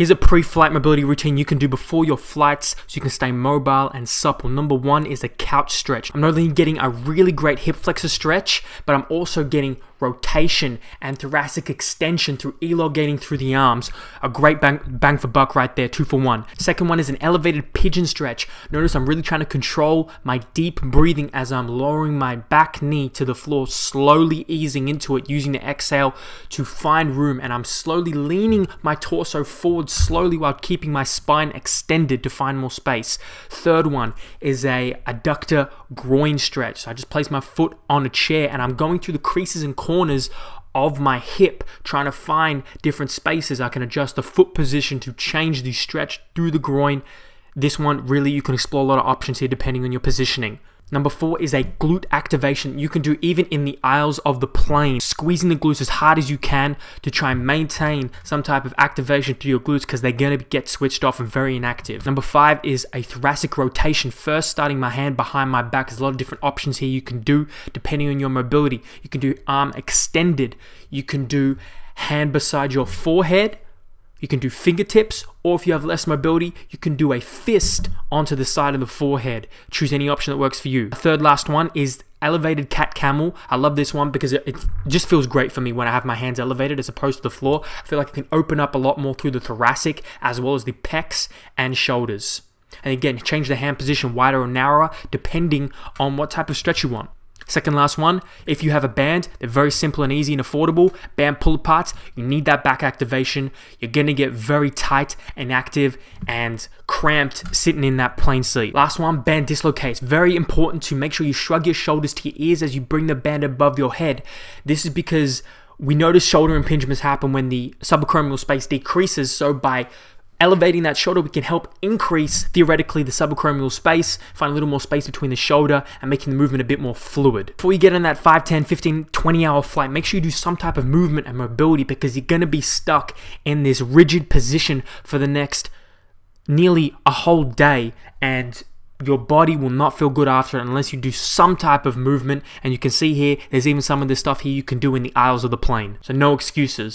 Here's a pre-flight mobility routine you can do before your flights so you can stay mobile and supple. Number one is a couch stretch. I'm not only getting a really great hip flexor stretch, but I'm also getting rotation and thoracic extension through elongating through the arms. A great bang for buck right there, 2 for 1. Second one is an elevated pigeon stretch. Notice I'm really trying to control my deep breathing as I'm lowering my back knee to the floor, slowly easing into it, using the exhale to find room, and I'm slowly leaning my torso forward slowly while keeping my spine extended to find more space. Third one is a adductor groin stretch. So I just place my foot on a chair and I'm going through the creases and corners of my hip, trying to find different spaces. I can adjust the foot position to change the stretch through the groin. This one, really, you can explore a lot of options here depending on your positioning. Number 4 is a glute activation. You can do even in the aisles of the plane, squeezing the glutes as hard as you can to try and maintain some type of activation through your glutes because they're going to get switched off and very inactive. Number 5 is a thoracic rotation. First, starting my hand behind my back. There's a lot of different options here you can do depending on your mobility. You can do arm extended. You can do hand beside your forehead. You can do fingertips, or if you have less mobility, you can do a fist onto the side of the forehead. Choose any option that works for you. The third last one is elevated cat camel. I love this one because it just feels great for me when I have my hands elevated as opposed to the floor. I feel like I can open up a lot more through the thoracic as well as the pecs and shoulders. And again, change the hand position wider or narrower depending on what type of stretch you want. Second last one, if you have a band, they're very simple and easy and affordable. Band pull aparts, you need that back activation. You're gonna get very tight and active and cramped sitting in that plane seat. Last one, band dislocates. Very important to make sure you shrug your shoulders to your ears as you bring the band above your head. This is because we notice shoulder impingements happen when the subacromial space decreases, so by elevating that shoulder, we can help increase, theoretically, the subacromial space, find a little more space between the shoulder, and making the movement a bit more fluid. Before you get on that 5, 10, 15, 20-hour flight, make sure you do some type of movement and mobility because you're going to be stuck in this rigid position for the next nearly a whole day, and your body will not feel good after it unless you do some type of movement. And you can see here, there's even some of this stuff here you can do in the aisles of the plane. So no excuses.